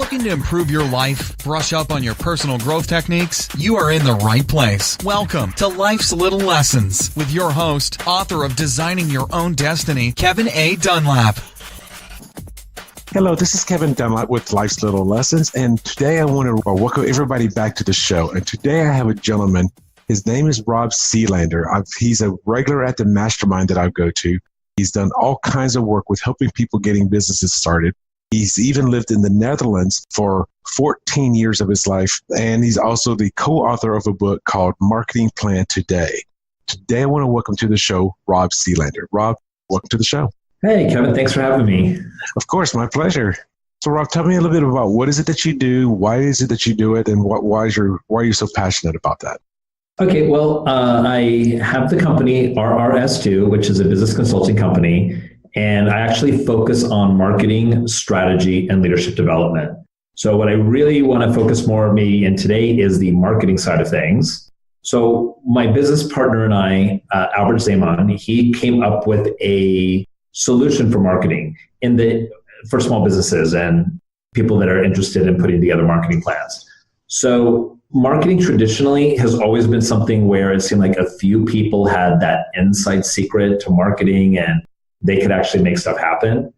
Looking to improve your life, brush up on your personal growth techniques? You are in the right place. Welcome to Life's Little Lessons with your host, author of Designing Your Own Destiny, Kevin A. Dunlap. Hello, this is Kevin Dunlap with Life's Little Lessons, and today I want to welcome everybody back to the show. And today I have a gentleman. His name is Robb Selander. He's a regular at the mastermind that I go to. He's done all kinds of work with helping people getting businesses started. He's even lived in the Netherlands for 14 years of his life, and he's also the co-author of a book called Marketingplan Today. Today, I want to welcome to the show, Robb Selander. Robb, welcome to the show. Hey, Kevin, thanks for having me. Of course, my pleasure. So, Robb, tell me a little bit about what is it that you do, why is it that you do it, and why are you so passionate about that? Okay, well, I have the company RRS2, which is a business consulting company, and I actually focus on marketing, strategy, and leadership development. So what I really want to focus more maybe in today is the marketing side of things. So my business partner and I, Albert Zaman, he came up with a solution for marketing for small businesses and people that are interested in putting together marketing plans. So marketing traditionally has always been something where it seemed like a few people had that inside secret to marketing and they could actually make stuff happen.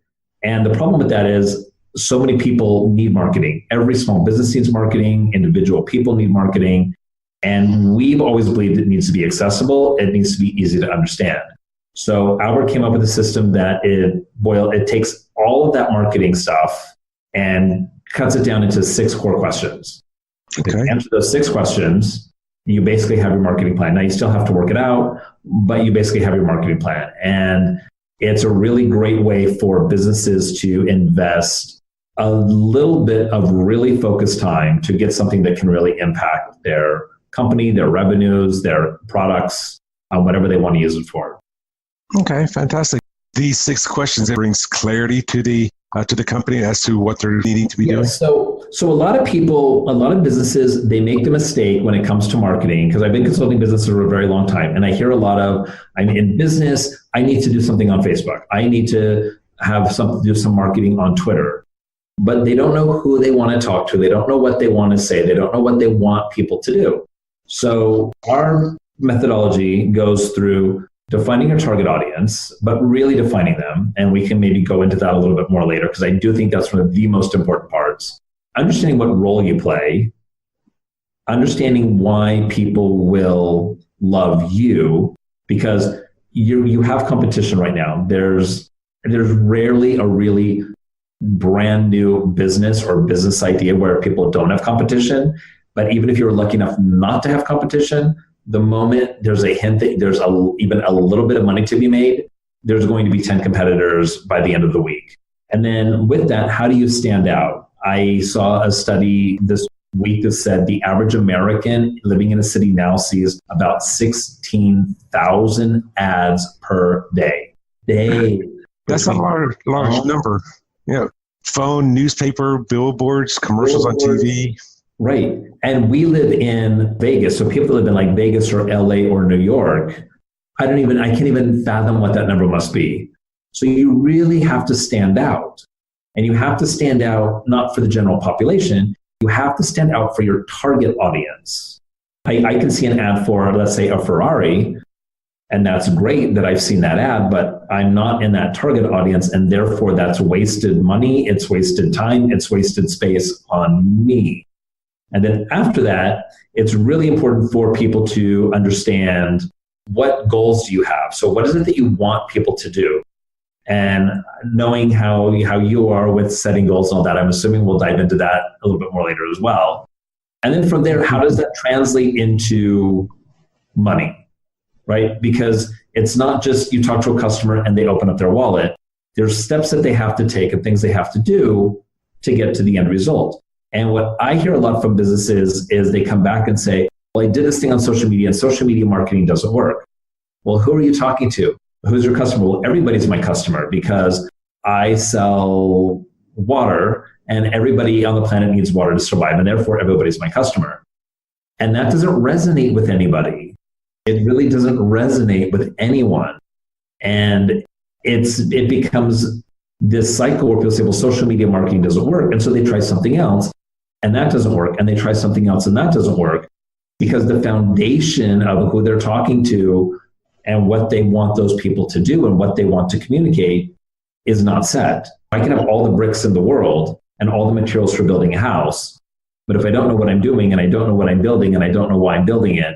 And the problem with that is so many people need marketing. Every small business needs marketing. Individual people need marketing. And we've always believed it needs to be accessible. It needs to be easy to understand. So Albert came up with a system that it takes all of that marketing stuff and cuts it down into 6 core questions. Okay. If you answer those 6 questions, you basically have your marketing plan. Now you still have to work it out, but you basically have your marketing plan. And it's a really great way for businesses to invest a little bit of really focused time to get something that can really impact their company, their revenues, their products, whatever they want to use it for. Okay, fantastic. These 6 questions, it brings clarity to the company as to what they're needing to be doing. So a lot of businesses, they make the mistake when it comes to marketing, because I've been consulting businesses for a very long time, and I hear a lot of, I'm in business, I need to do something on Facebook. I need to do some marketing on Twitter. But they don't know who they want to talk to. They don't know what they want to say. They don't know what they want people to do. So our methodology goes through defining your target audience, but really defining them. And we can maybe go into that a little bit more later, because I do think that's one of the most important parts. Understanding what role you play, understanding why people will love you, because you have competition right now. There's rarely a really brand new business or business idea where people don't have competition. But even if you're lucky enough not to have competition, the moment there's a hint that there's even a little bit of money to be made, there's going to be 10 competitors by the end of the week. And then with that, how do you stand out? I saw a study this week that said the average American living in a city now sees about 16,000 ads per day. That's a large number. Yeah. Phone, newspaper, billboards, commercials on TV. Right. And we live in Vegas. So people that live in like Vegas or LA or New York, I can't even fathom what that number must be. So you really have to stand out. And you have to stand out not for the general population. You have to stand out for your target audience. I can see an ad for, let's say, a Ferrari, and that's great that I've seen that ad, but I'm not in that target audience, and therefore that's wasted money, it's wasted time, it's wasted space on me. And then after that, it's really important for people to understand, what goals do you have? So what is it that you want people to do? And knowing how you are with setting goals and all that, I'm assuming we'll dive into that a little bit more later as well. And then from there, how does that translate into money, right? Because it's not just you talk to a customer and they open up their wallet. There's steps that they have to take and things they have to do to get to the end result. And what I hear a lot from businesses is they come back and say, well, I did this thing on social media and social media marketing doesn't work. Well, who are you talking to? Who's your customer? Well, everybody's my customer because I sell water and everybody on the planet needs water to survive, and therefore everybody's my customer. And that doesn't resonate with anybody. It really doesn't resonate with anyone. And it becomes this cycle where people say, well, social media marketing doesn't work. And so they try something else and that doesn't work. And they try something else and that doesn't work because the foundation of who they're talking to and what they want those people to do and what they want to communicate is not set. I can have all the bricks in the world and all the materials for building a house, but if I don't know what I'm doing and I don't know what I'm building and I don't know why I'm building it,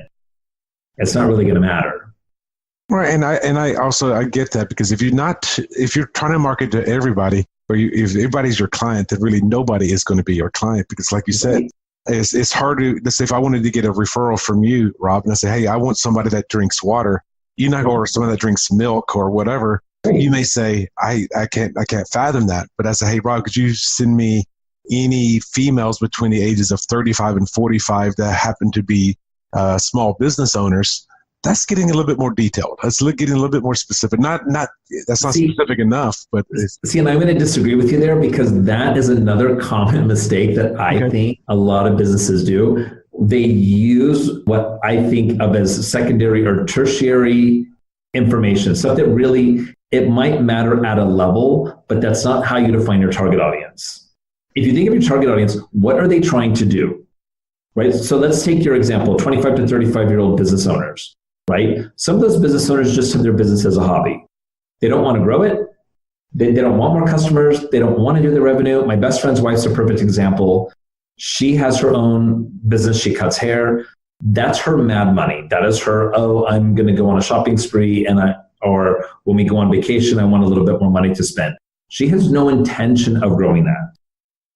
it's not really going to matter. Right, and I get that, because if you're trying to market to everybody, or if everybody's your client, then really nobody is going to be your client, because like you said, it's hard to, let's say if I wanted to get a referral from you, Rob, and I say, hey, I want somebody that drinks water, you're not going to, or somebody that drinks milk or whatever. You may say, I can't fathom that. But I say, hey, Rob, could you send me any females between the ages of 35 and 45 that happen to be small business owners? That's getting a little bit more detailed. That's getting a little bit more specific. That's not specific enough. But and I'm going to disagree with you there, because that is another common mistake that I think a lot of businesses do. They use what I think of as secondary or tertiary information, stuff that really, it might matter at a level, but that's not how you define your target audience. If you think of your target audience, what are they trying to do? Right? So let's take your example, 25 to 35-year-old business owners, right? Some of those business owners just have their business as a hobby. They don't want to grow it. They don't want more customers. They don't want to do the revenue. My best friend's wife's a perfect example. She has her own business. She cuts hair. That's her mad money. That is her, I'm going to go on a shopping spree, or when we go on vacation, I want a little bit more money to spend. She has no intention of growing that.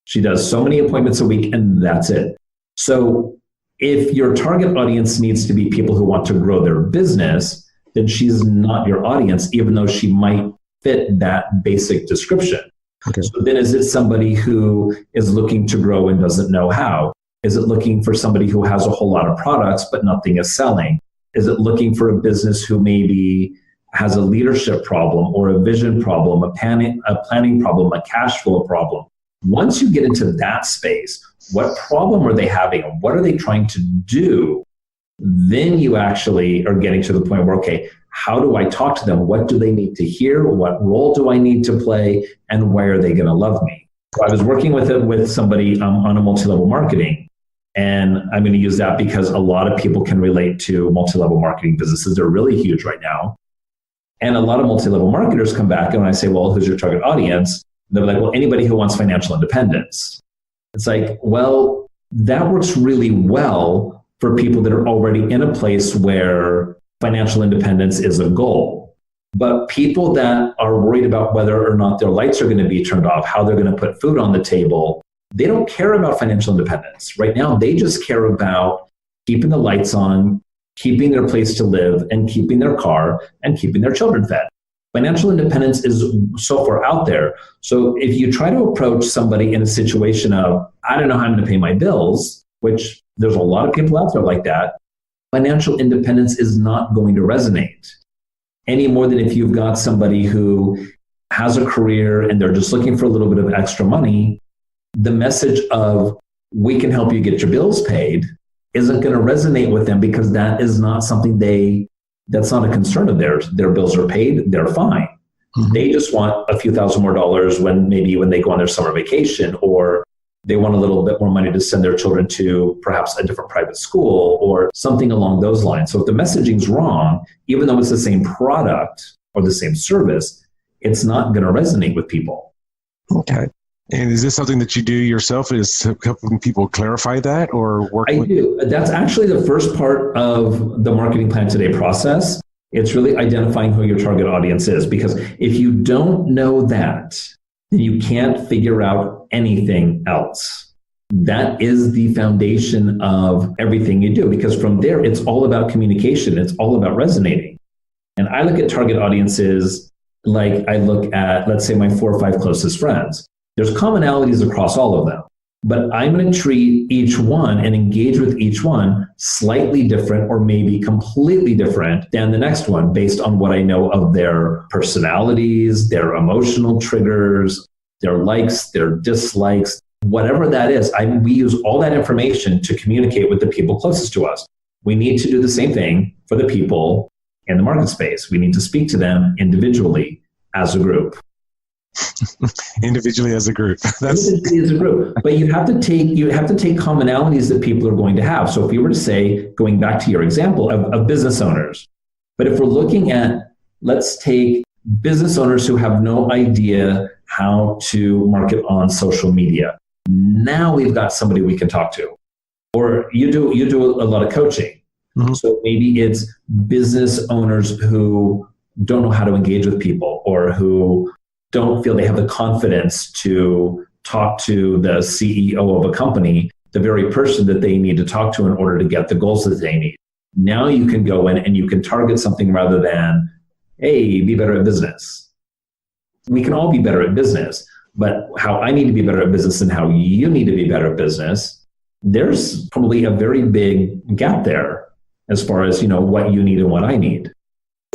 She does so many appointments a week and that's it. So if your target audience needs to be people who want to grow their business, then she's not your audience, even though she might fit that basic description. Okay. So then is it somebody who is looking to grow and doesn't know how? Is it looking for somebody who has a whole lot of products but nothing is selling? Is it looking for a business who maybe has a leadership problem or a vision problem, a planning problem, a cash flow problem? Once you get into that space, what problem are they having and what are they trying to do? Then you actually are getting to the point where, okay, how do I talk to them? What do they need to hear? What role do I need to play? And why are they going to love me? So I was working with somebody on a multi-level marketing, and I'm going to use that because a lot of people can relate to multi-level marketing businesses. They're really huge right now. And a lot of multi-level marketers come back and when I say, well, who's your target audience? They're like, well, anybody who wants financial independence. It's like, well, that works really well for people that are already in a place where financial independence is a goal. But people that are worried about whether or not their lights are going to be turned off, how they're going to put food on the table, they don't care about financial independence. Right now, they just care about keeping the lights on, keeping their place to live, and keeping their car, and keeping their children fed. Financial independence is so far out there. So if you try to approach somebody in a situation of, I don't know how I'm going to pay my bills, which there's a lot of people out there like that, financial independence is not going to resonate any more than if you've got somebody who has a career and they're just looking for a little bit of extra money. The message of, we can help you get your bills paid, isn't going to resonate with them because that is not something that's not a concern of theirs. Their bills are paid, they're fine. Mm-hmm. They just want a few thousand more dollars when they go on their summer vacation, or they want a little bit more money to send their children to perhaps a different private school or something along those lines. So if the messaging's wrong, even though it's the same product or the same service, it's not going to resonate with people. Okay. And is this something that you do yourself, is helping people clarify that or work with? I do. That's actually the first part of the Marketing Plan Today process. It's really identifying who your target audience is, because if you don't know that, then you can't figure out anything else. That is the foundation of everything you do, because from there, it's all about communication. It's all about resonating. And I look at target audiences like I look at, let's say, my 4 or 5 closest friends. There's commonalities across all of them, but I'm going to treat each one and engage with each one slightly different or maybe completely different than the next one based on what I know of their personalities, their emotional triggers, their likes, their dislikes, whatever that is. We use all that information to communicate with the people closest to us. We need to do the same thing for the people in the market space. We need to speak to them individually as a group. Individually as a group. Individually as a group. But you have to take commonalities that people are going to have. So if you were to say, going back to your example of business owners, but if we're looking at, let's take business owners who have no idea how to market on social media. Now we've got somebody we can talk to. Or you do a lot of coaching. Mm-hmm. So maybe it's business owners who don't know how to engage with people, or who don't feel they have the confidence to talk to the CEO of a company, the very person that they need to talk to in order to get the goals that they need. Now you can go in and you can target something rather than, hey, be better at business. We can all be better at business, but how I need to be better at business and how you need to be better at business, there's probably a very big gap there as far as, what you need and what I need.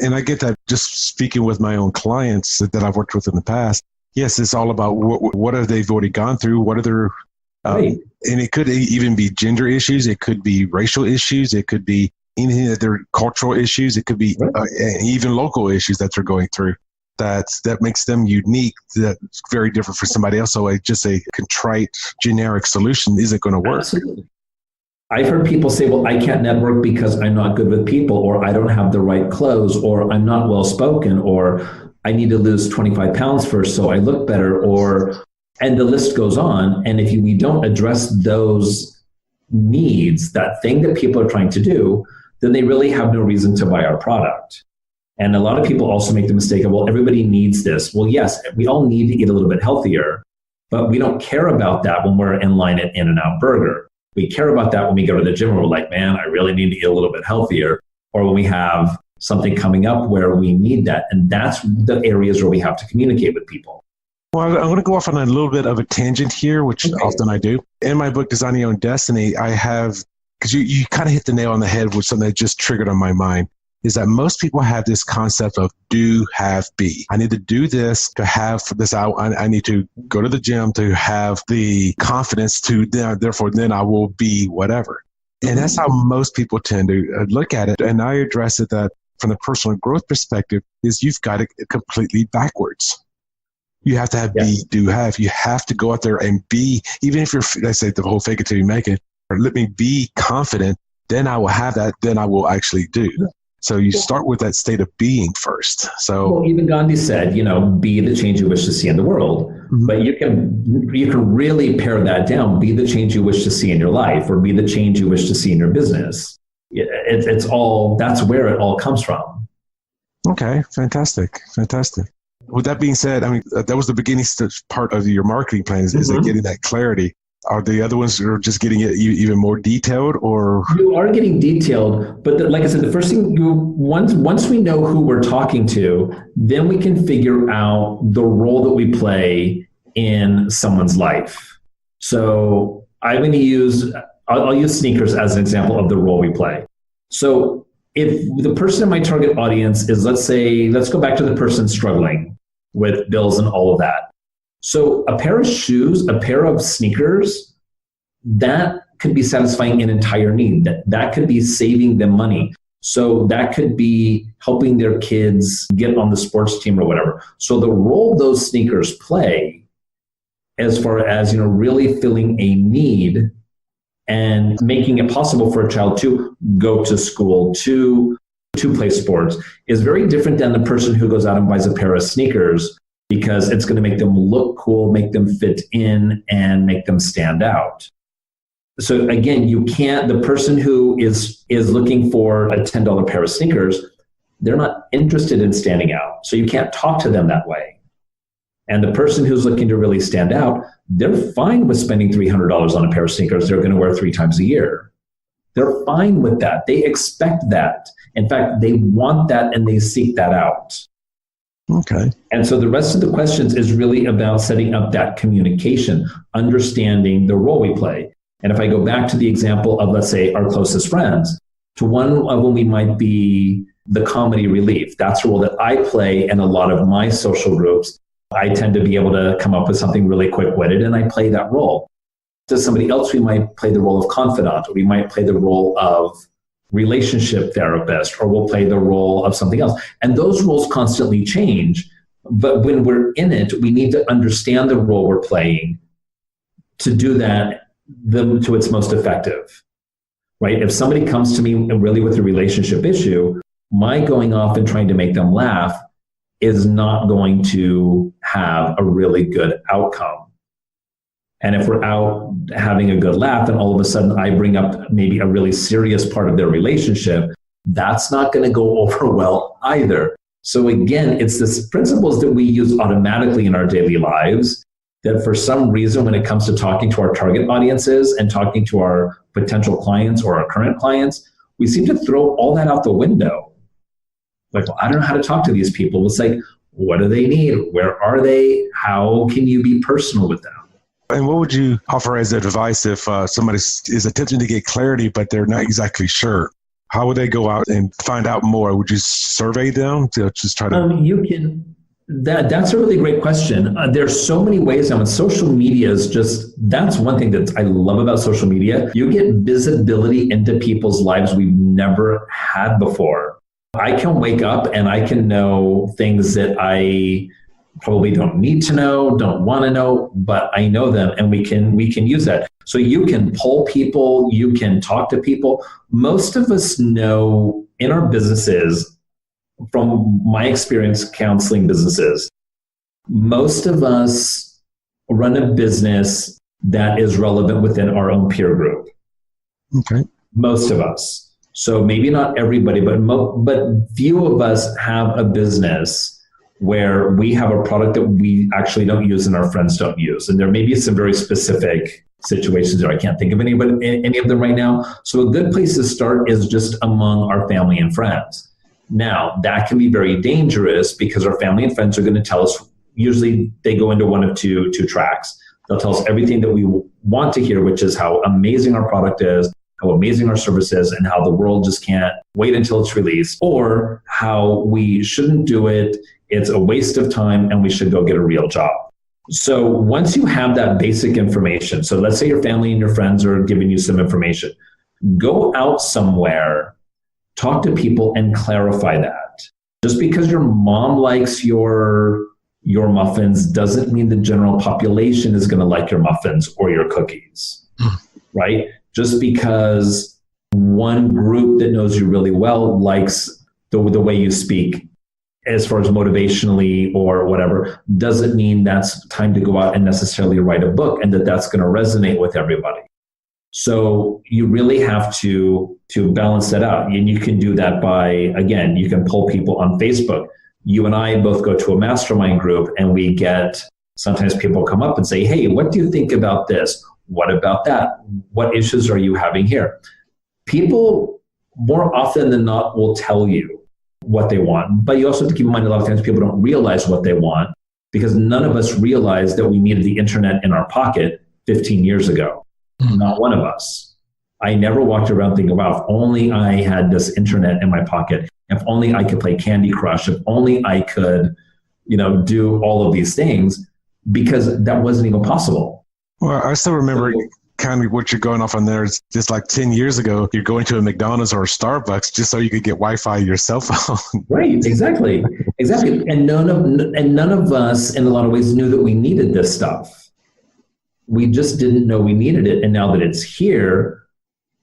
And I get that just speaking with my own clients that I've worked with in the past. Yes, it's all about what have they've already gone through, what are their, right. And it could even be gender issues, it could be racial issues, it could be anything that they're cultural issues, it could be even local issues that they're going through. That makes them unique. That's very different for somebody else. So just a contrite, generic solution isn't going to work. Absolutely. I've heard people say, well, I can't network because I'm not good with people, or I don't have the right clothes, or I'm not well spoken, or I need to lose 25 pounds first so I look better, and the list goes on. And if we don't address those needs, that thing that people are trying to do, then they really have no reason to buy our product. And a lot of people also make the mistake of, well, everybody needs this. Well, yes, we all need to eat a little bit healthier, but we don't care about that when we're in line at In-N-Out Burger. We care about that when we go to the gym and we're like, man, I really need to eat a little bit healthier. Or when we have something coming up where we need that. And that's the areas where we have to communicate with people. Well, I'm going to go off on a little bit of a tangent here, which often I do. In my book, Designing Your Own Destiny, I have, because you kind of hit the nail on the head with something that just triggered on my mind, is that most people have this concept of do, have, be. I need to do this to have this. I need to go to the gym to have the confidence to, therefore, then I will be whatever. And that's how most people tend to look at it. And I address it that from the personal growth perspective is you've got it completely backwards. You have to have be, do, have. You have to go out there and be, even if you're, let's say the whole fake it till you make it, or let me be confident, then I will have that, then I will actually do. So you start with that state of being first. So even Gandhi said, be the change you wish to see in the world. Mm-hmm. But you can really pare that down. Be the change you wish to see in your life, or be the change you wish to see in your business. It's all, that's where it all comes from. Okay, fantastic. With that being said, I mean, that was the beginning part of your marketing plan is getting that clarity. Are the other ones are just getting it even more detailed, or? You are getting detailed, but like I said, the first thing once we know who we're talking to, then we can figure out the role that we play in someone's life. So I'm going to use sneakers as an example of the role we play. So if the person in my target audience is, let's go back to the person struggling with bills and all of that. So a pair of shoes, a pair of sneakers, that could be satisfying an entire need. That could be saving them money. So that could be helping their kids get on the sports team or whatever. So the role those sneakers play as far as, really filling a need and making it possible for a child to go to school, to play sports, is very different than the person who goes out and buys a pair of sneakers because it's going to make them look cool, make them fit in, and make them stand out. So again, the person who is looking for a $10 pair of sneakers, they're not interested in standing out. So you can't talk to them that way. And the person who's looking to really stand out, they're fine with spending $300 on a pair of sneakers they're going to wear 3 times a year. They're fine with that. They expect that. In fact, they want that and they seek that out. Okay. And so the rest of the questions is really about setting up that communication, understanding the role we play. And if I go back to the example of, let's say, our closest friends, to one of them we might be the comedy relief. That's the role that I play in a lot of my social groups. I tend to be able to come up with something really quick-witted, and I play that role. To somebody else, we might play the role of confidant, or we might play the role of relationship therapist, or we'll play the role of something else. And those roles constantly change, But when we're in it, we need to understand the role we're playing to do that to its most effective, right? If somebody comes to me really with a relationship issue, my going off and trying to make them laugh is not going to have a really good outcome. And if we're out having a good laugh and all of a sudden I bring up maybe a really serious part of their relationship, that's not going to go over well either. So again, it's this principles that we use automatically in our daily lives that for some reason, when it comes to talking to our target audiences and talking to our potential clients or our current clients, we seem to throw all that out the window. Like, well, I don't know how to talk to these people. It's like, what do they need? Where are they? How can you be personal with them? And what would you offer as advice if somebody is attempting to get clarity, but they're not exactly sure? How would they go out and find out more? Would you survey them to just try to? You can. That's a really great question. There's so many ways now, and social media is that's one thing that I love about social media. You get visibility into people's lives we've never had before. I can wake up and I can know things that I probably don't need to know, don't want to know, but I know them and we can use that. So you can poll people, you can talk to people. Most of us know in our businesses, from my experience counseling businesses, most of us run a business that is relevant within our own peer group. Okay. Most of us. So maybe not everybody, but few of us have a business where we have a product that we actually don't use and our friends don't use. And there may be some very specific situations there. I can't think of any of them right now. So a good place to start is just among our family and friends. Now, that can be very dangerous because our family and friends are going to tell us, usually they go into one of two tracks. They'll tell us everything that we want to hear, which is how amazing our product is, how amazing our service is, and how the world just can't wait until it's released, or how we shouldn't do it, it's a waste of time, and we should go get a real job. So once you have that basic information, so let's say your family and your friends are giving you some information, go out somewhere, talk to people and clarify that. Just because your mom likes your muffins doesn't mean the general population is going to like your muffins or your cookies, right? Just because one group that knows you really well likes the way you speak as far as motivationally or whatever, doesn't mean that's time to go out and necessarily write a book and that's going to resonate with everybody. So you really have to balance that out. And you can do that by, again, you can poll people on Facebook. You and I both go to a mastermind group and we get, sometimes people come up and say, hey, what do you think about this? What about that? What issues are you having here? People more often than not will tell you what they want. But you also have to keep in mind a lot of times people don't realize what they want because none of us realized that we needed the internet in our pocket 15 years ago. Not one of us. I never walked around thinking, wow, if only I had this internet in my pocket, if only I could play Candy Crush, if only I could, do all of these things, because that wasn't even possible. Well, I still remember kind of what you're going off on there. It's just like 10 years ago, you're going to a McDonald's or a Starbucks just so you could get Wi-Fi on your cell phone. Right, exactly. And none of us, in a lot of ways, knew that we needed this stuff. We just didn't know we needed it. And now that it's here,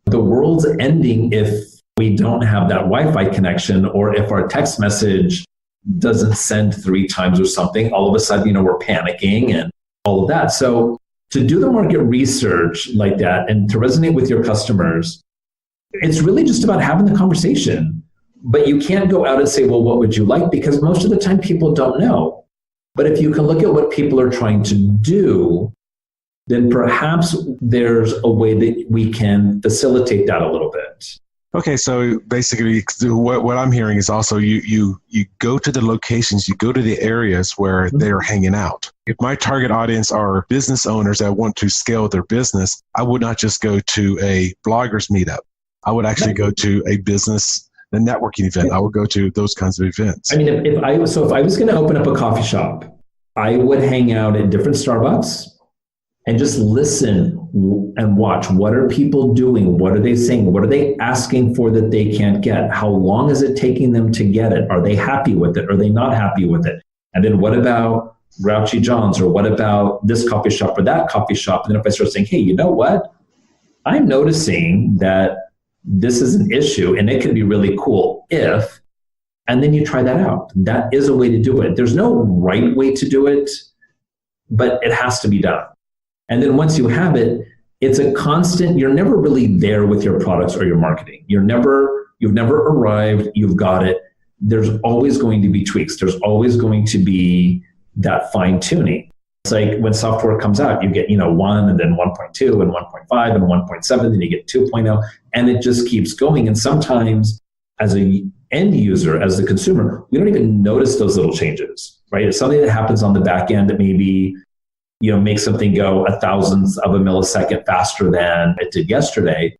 the world's ending if we don't have that Wi-Fi connection, or if our text message doesn't send 3 times or something. All of a sudden, we're panicking and all of that. So to do the market research like that and to resonate with your customers, it's really just about having the conversation. But you can't go out and say, well, what would you like? Because most of the time people don't know. But if you can look at what people are trying to do, then perhaps there's a way that we can facilitate that a little bit. Okay, so basically what I'm hearing is also you go to the locations, you go to the areas where they're hanging out. If my target audience are business owners that want to scale their business, I would not just go to a bloggers meetup. I would actually go to a networking event. I would go to those kinds of events. I mean, if I was going to open up a coffee shop, I would hang out at different Starbucks and just listen and watch. What are people doing? What are they saying? What are they asking for that they can't get? How long is it taking them to get it? Are they happy with it? Are they not happy with it? And then what about Grouchy John's, or what about this coffee shop or that coffee shop? And then if I start saying, hey, you know what? I'm noticing that this is an issue and it can be really cool if, and then you try that out. That is a way to do it. There's no right way to do it, but it has to be done. And then once you have it, it's a constant, you're never really there with your products or your marketing. You've never arrived, you've got it. There's always going to be tweaks. There's always going to be that fine tuning. It's like when software comes out, you get, 1 and then 1.2 and 1.5 and 1.7, then you get 2.0, and it just keeps going. And sometimes as an end user, as the consumer, we don't even notice those little changes, right? It's something that happens on the back end that maybe, makes something go 1,000th of a millisecond faster than it did yesterday.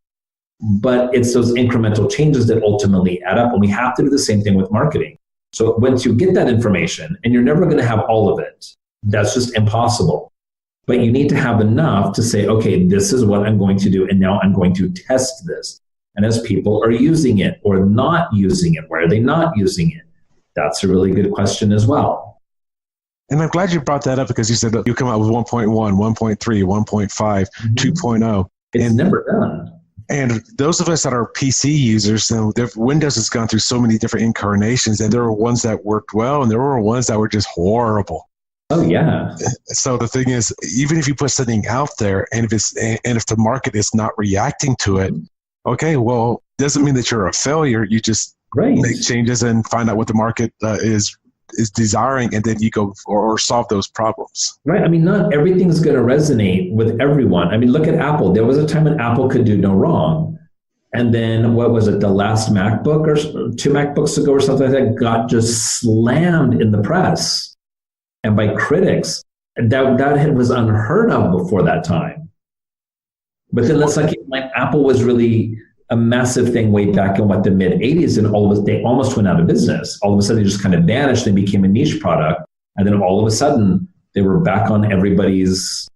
But it's those incremental changes that ultimately add up. And we have to do the same thing with marketing. So once you get that information, and you're never going to have all of it, that's just impossible. But you need to have enough to say, okay, this is what I'm going to do. And now I'm going to test this. And as people are using it or not using it, why are they not using it? That's a really good question as well. And I'm glad you brought that up, because you said that you come out with 1.1, 1.3, 1.5, 2.0. It's never done. And those of us that are PC users, Windows has gone through so many different incarnations, and there were ones that worked well, and there were ones that were just horrible. Oh, yeah. So the thing is, even if you put something out there, and if the market is not reacting to it, okay, well, doesn't mean that you're a failure. You just make changes and find out what the market is desiring, and then you go or solve those problems. Right. I mean, not everything's going to resonate with everyone. I mean, look at Apple. There was a time when Apple could do no wrong. And then what was it? The last MacBook or 2 MacBooks ago or something like that got just slammed in the press and by critics. That was unheard of before that time. But then let's not keep in mind, Apple was really a massive thing way back in the mid 80s, and they almost went out of business. All of a sudden, they just kind of vanished and became a niche product. And then all of a sudden, they were back on everybody's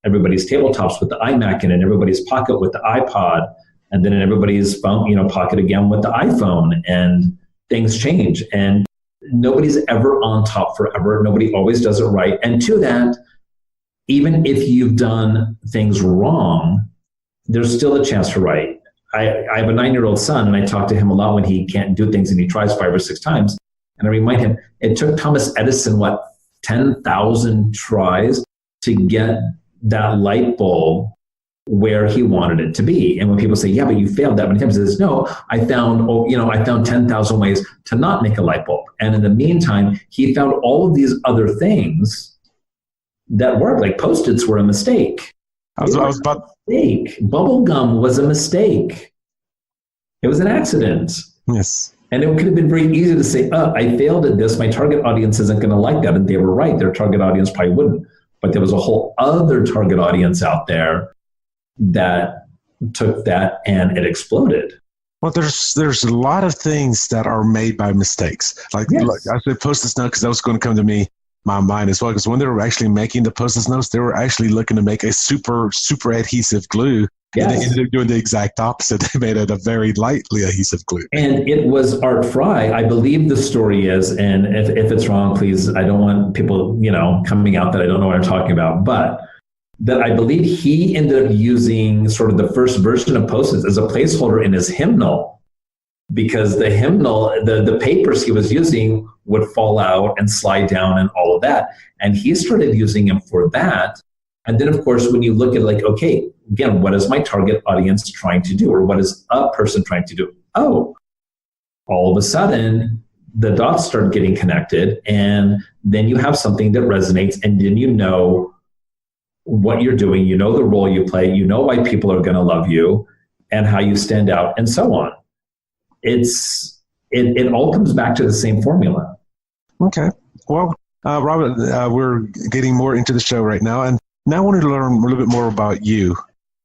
tabletops with the iMac in it, everybody's pocket with the iPod, and then in everybody's phone, pocket again with the iPhone. And things change, and nobody's ever on top forever. Nobody always does it right. And to that, even if you've done things wrong, there's still a chance to right. I have a 9-year-old son, and I talk to him a lot when he can't do things and he tries 5 or 6 times. And I remind him, it took Thomas Edison, 10,000 tries to get that light bulb where he wanted it to be. And when people say, yeah, but you failed that many times, he says, no, I found 10,000 ways to not make a light bulb. And in the meantime, he found all of these other things that worked, like Post-its were a mistake. Bubble gum was a mistake. It was an accident. Yes. And it could have been very easy to say, I failed at this. My target audience isn't going to like that. And they were right. Their target audience probably wouldn't. But there was a whole other target audience out there that took that and it exploded. Well, there's a lot of things that are made by mistakes. Like I said, Post-it note, because that was going to come to my mind as well, because when they were actually making the Post-it notes, they were actually looking to make a super adhesive glue. Yes. And they ended up doing the exact opposite. They made it a very lightly adhesive glue. And it was Art Fry, I believe the story is, and if it's wrong, please, I don't want people, coming out that I don't know what I'm talking about, but that I believe he ended up using sort of the first version of Post-its as a placeholder in his hymnal, because the hymnal, the papers he was using would fall out and slide down and all of that. And he started using them for that. And then, of course, when you look at okay, again, what is my target audience trying to do? Or what is a person trying to do? Oh, all of a sudden, the dots start getting connected. And then you have something that resonates. And then you know what you're doing. You know the role you play. You know why people are going to love you and how you stand out and so on. It all comes back to the same formula. Okay. Well, Robert, we're getting more into the show right now, and now I wanted to learn a little bit more about you.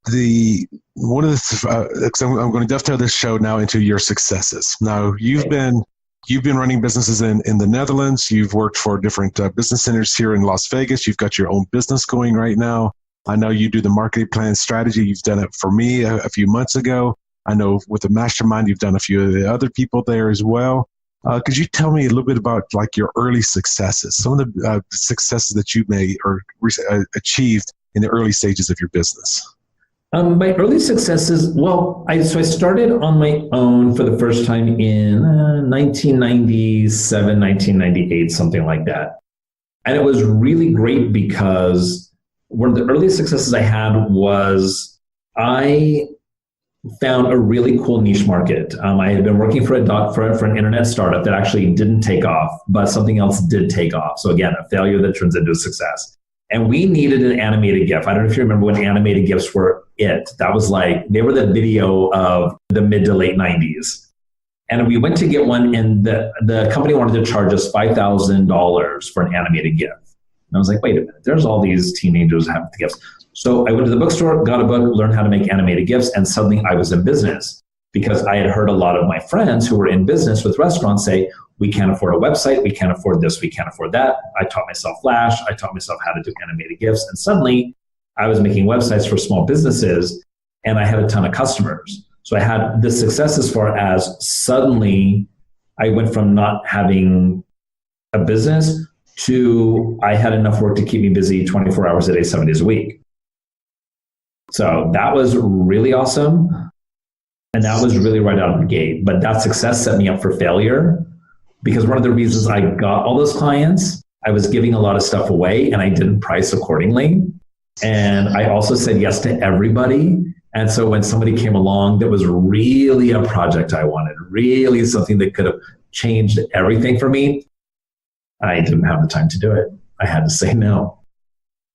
I'm going to dovetail this show now into your successes. Now, you've been running businesses in the Netherlands. You've worked for different business centers here in Las Vegas. You've got your own business going right now. I know you do the Marketingplan Strategy. You've done it for me a few months ago. I know with the Mastermind, you've done a few of the other people there as well. Could you tell me a little bit about like your early successes, some of the successes that you made or achieved in the early stages of your business? My early successes, I started on my own for the first time in 1997, 1998, something like that. And it was really great because one of the earliest successes I had was I found a really cool niche market. I had been working for an internet startup that actually didn't take off, but something else did take off. So again, a failure that turns into a success. And we needed an animated GIF. I don't know if you remember when animated GIFs were it. That was like, they were the video of the mid to late 90s. And we went to get one, and the company wanted to charge us $5,000 for an animated GIF. And I was like, wait a minute, there's all these teenagers having the GIFs. So I went to the bookstore, got a book, learned how to make animated GIFs, and suddenly I was in business because I had heard a lot of my friends who were in business with restaurants say, we can't afford a website, we can't afford this, we can't afford that. I taught myself Flash, I taught myself how to do animated GIFs, and suddenly I was making websites for small businesses, and I had a ton of customers. So I had the success as far as suddenly I went from not having a business to I had enough work to keep me busy 24 hours a day, 7 days a week. So that was really awesome. And that was really right out of the gate. But that success set me up for failure because one of the reasons I got all those clients, I was giving a lot of stuff away and I didn't price accordingly. And I also said yes to everybody. And so when somebody came along that was really a project I wanted, really something that could have changed everything for me, I didn't have the time to do it. I had to say no.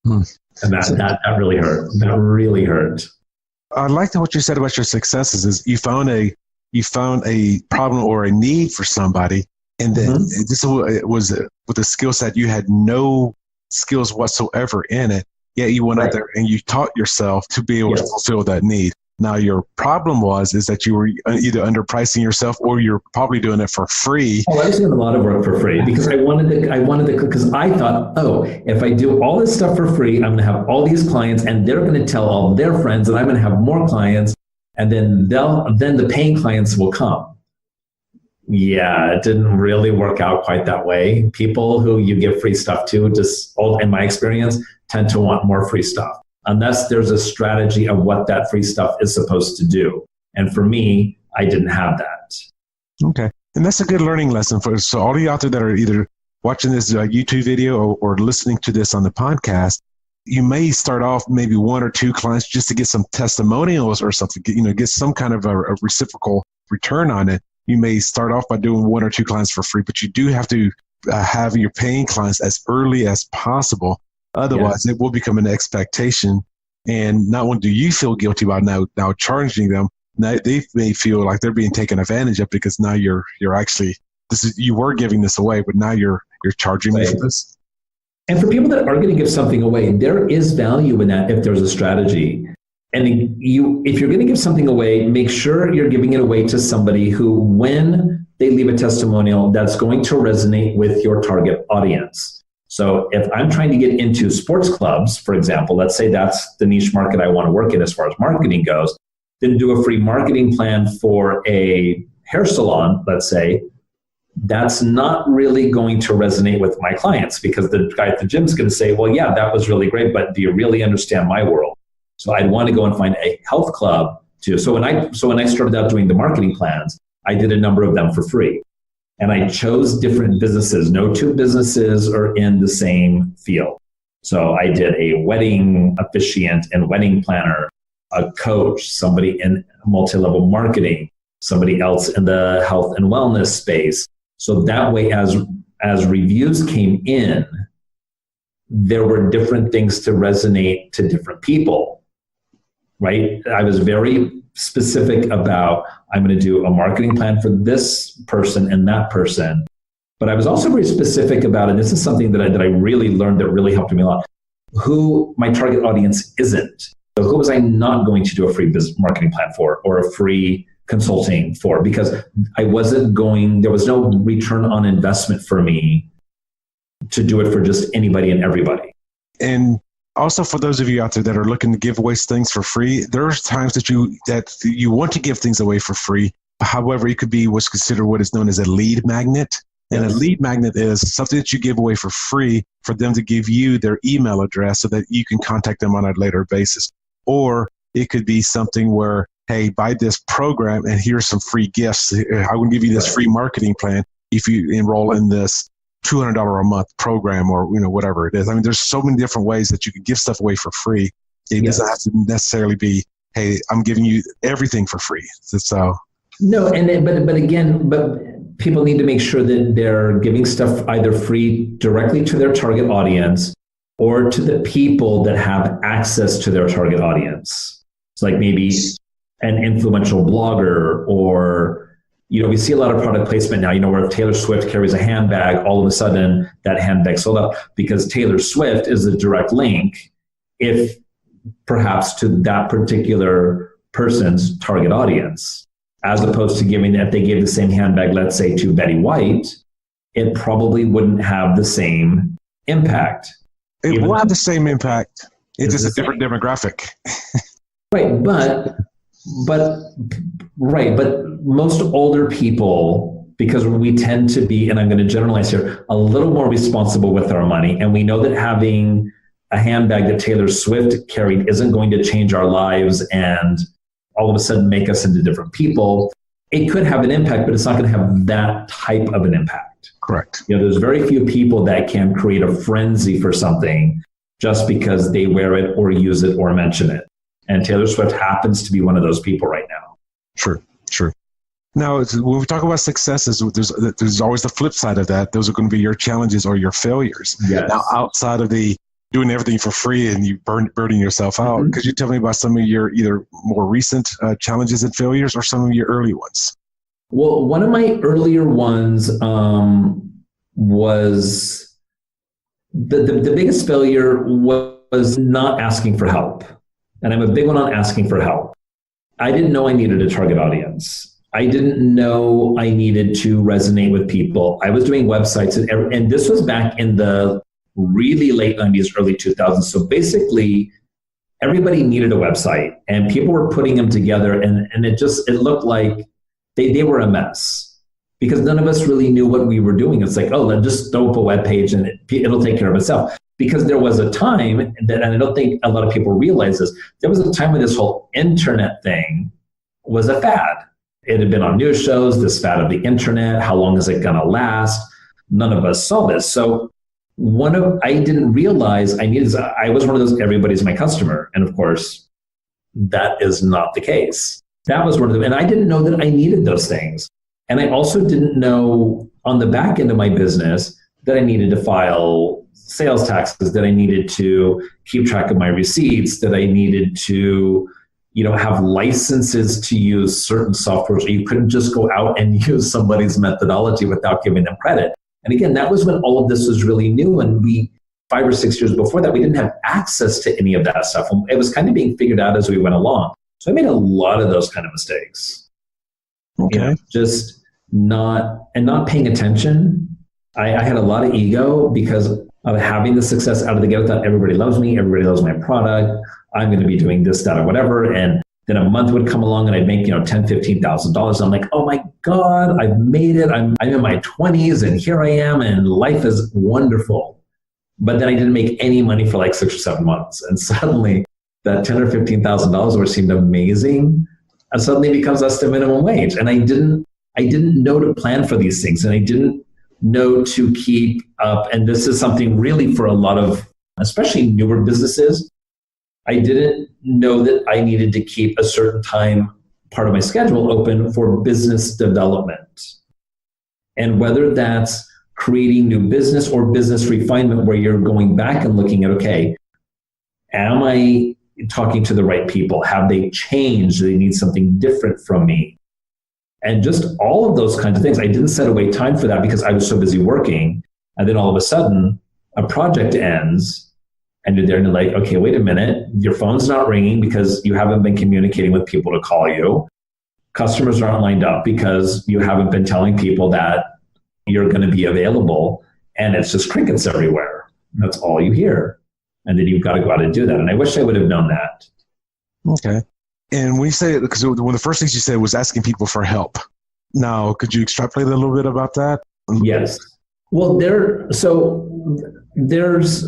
And that really hurt. That really hurt. I like what you said about your successes is you found a problem or a need for somebody. And then this was with a skill set, you had no skills whatsoever in it. Yet you went out there and you taught yourself to be able to fulfill that need. Now your problem is that you were either underpricing yourself or you're probably doing it for free. Oh, I was doing a lot of work for free because I wanted to, because I thought, if I do all this stuff for free, I'm going to have all these clients and they're going to tell all their friends and I'm going to have more clients and then the paying clients will come. Yeah, it didn't really work out quite that way. People who you give free stuff to, just in my experience, tend to want more free stuff. Unless there's a strategy of what that free stuff is supposed to do. And for me, I didn't have that. Okay. And that's a good learning lesson so all of you out there that are either watching this YouTube video or listening to this on the podcast, you may start off maybe 1 or 2 clients just to get some testimonials or something, get some kind of a reciprocal return on it. You may start off by doing 1 or 2 clients for free, but you do have to have your paying clients as early as possible. Otherwise, it will become an expectation. And not only do you feel guilty about now charging them, now they may feel like they're being taken advantage of because now you're actually, you were giving this away, but now you're charging me for this. And for people that are going to give something away, there is value in that if there's a strategy. And if you're going to give something away, make sure you're giving it away to somebody who, when they leave a testimonial, that's going to resonate with your target audience. So if I'm trying to get into sports clubs, for example, let's say that's the niche market I want to work in as far as marketing goes, then do a free marketing plan for a hair salon, let's say, that's not really going to resonate with my clients because the guy at the gym is going to say, well, yeah, that was really great, but do you really understand my world? So I'd want to go and find a health club too. So when I started out doing the marketing plans, I did a number of them for free. And I chose different businesses. No 2 businesses are in the same field. So I did a wedding officiant and wedding planner, a coach, somebody in multi-level marketing, somebody else in the health and wellness space. So that way, as reviews came in, there were different things to resonate to different people, right? I was very specific about, I'm going to do a marketing plan for this person and that person. But I was also very specific about, and this is something that I really learned that really helped me a lot, who my target audience isn't. So who was I not going to do a free business marketing plan for or a free consulting for? Because there was no return on investment for me to do it for just anybody and everybody. And also, for those of you out there that are looking to give away things for free, there's times that you want to give things away for free, However, it could be what's considered what is known as a lead magnet. And a lead magnet is something that you give away for free for them to give you their email address so that you can contact them on a later basis. Or it could be something where, hey, buy this program and here's some free gifts. I will give you this free marketing plan if you enroll in this $200 a month program or, whatever it is. I mean, there's so many different ways that you can give stuff away for free. It doesn't have to necessarily be, hey, I'm giving you everything for free. So no, but people need to make sure that they're giving stuff either free directly to their target audience or to the people that have access to their target audience. It's like maybe an influential blogger or, we see a lot of product placement now, where if Taylor Swift carries a handbag, all of a sudden that handbag sold out because Taylor Swift is a direct link, if perhaps to that particular person's target audience, as opposed to if they gave the same handbag, let's say to Betty White, it probably wouldn't have the same impact. It will have the same impact. It's just a different demographic. Right, but most older people, because we tend to be, and I'm going to generalize here, a little more responsible with our money. And we know that having a handbag that Taylor Swift carried isn't going to change our lives and all of a sudden make us into different people. It could have an impact, but it's not going to have that type of an impact. Correct. There's very few people that can create a frenzy for something just because they wear it or use it or mention it. And Taylor Swift happens to be one of those people right now. Sure. Now, when we talk about successes, there's always the flip side of that. Those are going to be your challenges or your failures. Yes. Now, outside of the doing everything for free and you burning yourself out, could you tell me about some of your either more recent challenges and failures or some of your early ones? Well, one of my earlier ones was the biggest failure was not asking for help. And I'm a big one on asking for help. I didn't know I needed a target audience. I didn't know I needed to resonate with people. I was doing websites and this was back in the really late 90s, early 2000s. So basically, everybody needed a website and people were putting them together and it looked like they were a mess because none of us really knew what we were doing. It's like, let's just throw up a web page and it'll take care of itself. Because there was a time that, and I don't think a lot of people realize this, there was a time when this whole internet thing was a fad. It had been on news shows, this fad of the internet, how long is it going to last? None of us saw this. So I didn't realize I was one of those, everybody's my customer. And of course, that is not the case. That was one of them. And I didn't know that I needed those things. And I also didn't know on the back end of my business that I needed to file sales taxes, that I needed to keep track of my receipts, that I needed to, have licenses to use certain softwares. You couldn't just go out and use somebody's methodology without giving them credit. And again, that was when all of this was really new. And 5 or 6 years before that, we didn't have access to any of that stuff. It was kind of being figured out as we went along. So I made a lot of those kind of mistakes. Okay. Just not paying attention. I had a lot of ego because of having the success out of the gate. I thought everybody loves me, everybody loves my product. I'm going to be doing this, that, or whatever. And then a month would come along and I'd make, $10,000, $15,000. I'm like, oh my God, I've made it. I'm in my 20s and here I am and life is wonderful. But then I didn't make any money for like 6 or 7 months. And suddenly that $10,000 or $15,000, which seemed amazing, suddenly becomes less than minimum wage. And I didn't know to plan for these things. And I didn't know to keep up. And this is something really for a lot of, especially newer businesses, I didn't know that I needed to keep a certain time, part of my schedule open for business development. And whether that's creating new business or business refinement, where you're going back and looking at, okay, am I talking to the right people? Have they changed? Do they need something different from me? And just all of those kinds of things. I didn't set away time for that because I was so busy working. And then all of a sudden, a project ends and you're there and you're like, okay, wait a minute. Your phone's not ringing because you haven't been communicating with people to call you. Customers aren't lined up because you haven't been telling people that you're going to be available. And it's just crickets everywhere. That's all you hear. And then you've got to go out and do that. And I wish I would have known that. Okay. And when you say it, because one of the first things you said was asking people for help. Now, could you extrapolate a little bit about that? Yes. Well, there's